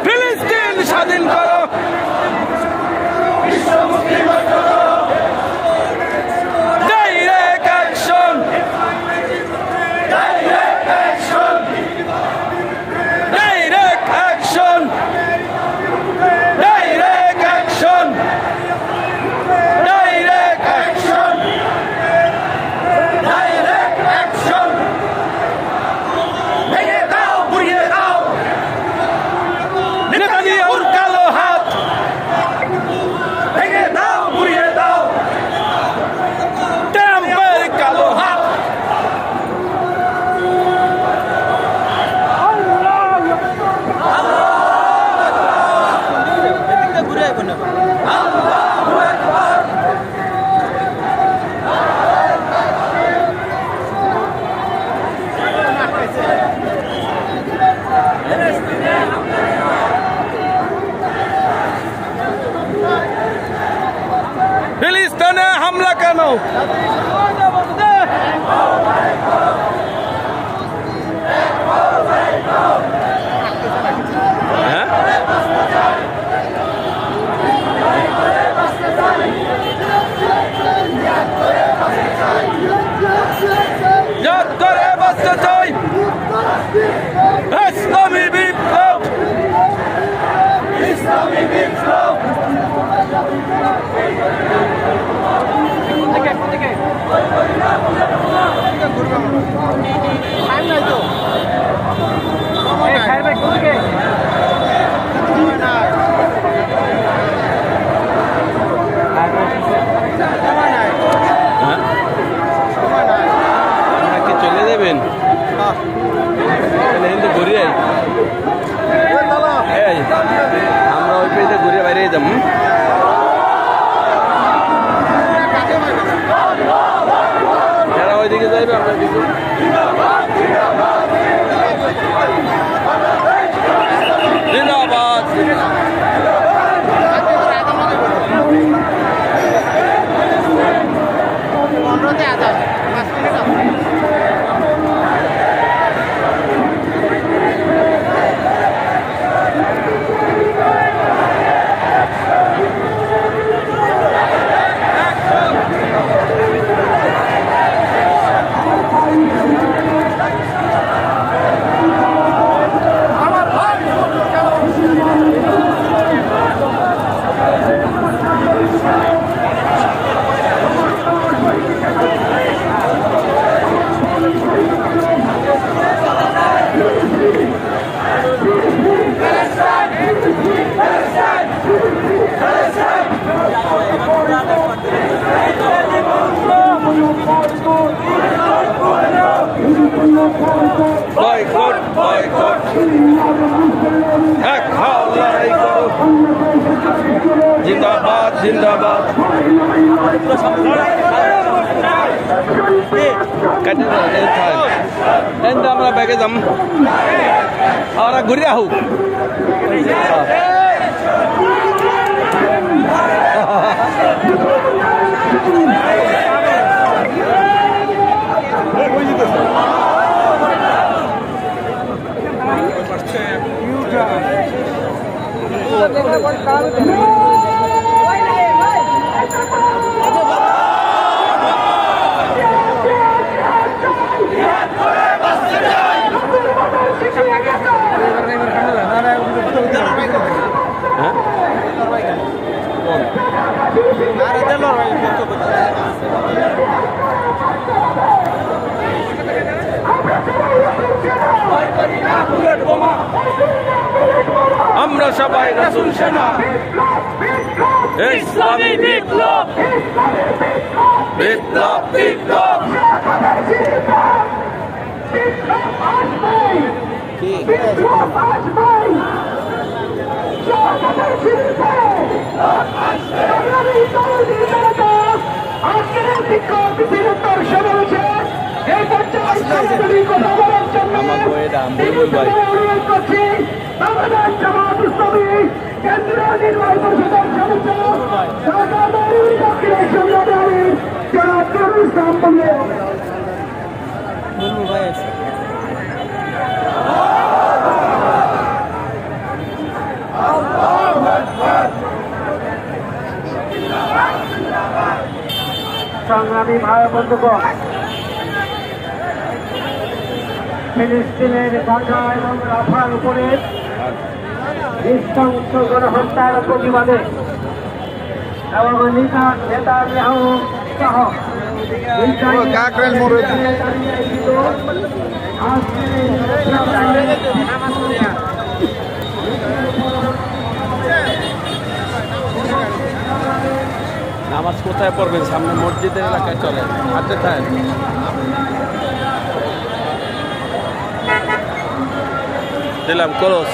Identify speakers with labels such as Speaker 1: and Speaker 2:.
Speaker 1: ফিলিস্তিন স্বাধীন করো। Direct action, direct action, direct action, direct action, direct action, direct action. ভেঙে দাও, পুড়িয়ে দাও নেতানিয়াহুর কালো হাত, ভেঙে দাও, পুড়িয়ে দাও ট্রাম্পের কালো হাত। ফিলিস্তিনে হামলা কেন? জাত করে বাঁচতে চাই ইসলামী বিপ্লব, ইসলামী বিপ্লব। চলে যাবেন কিন্তু ঘুরে আমরা ওই পেজে ঘুরে বাইরে যাব। যারা ওইদিকে যাইবে আমরা দিকে জিন্দাবাদ। বয়কট, বয়কট, এক হাও লড়াই করো। জিন্দাবাদ, জিন্দাবাদ। আমরা ব্যাগে যাম আর ঘুরে আহু। আমরা সবাই রাসূল সেনা, ইসলামী বিপ্লব, বিপ্লব, বিপ্লব। বিপ্লব আসবে, বিপ্লব আসবে।
Speaker 2: আজকের শিক্ষক বৃহত্তর সমাবেশে এই পর্যায়ে কথা বলার জন্য অনুরোধ করছি বাংলাদেশ জামাত ইসলামী কেন্দ্রীয় নির্বাহী পরিষদের সদস্য দক্ষিণের সংগ্রামী জনাব নুরুল ইসলাম বললেন সংগ্রামী ভাই বন্ধুগণ, ফিলিস্তিনের গাজা এবং রাফার উপরে নৃশংস গণহত্যার প্রতিবাদে এবং নেতানিয়াহু সহ
Speaker 1: নামাজ কোথায় পড়বেন? সামনে মসজিদের এলাকায় চলে হাতে থাকে দিলাম করস।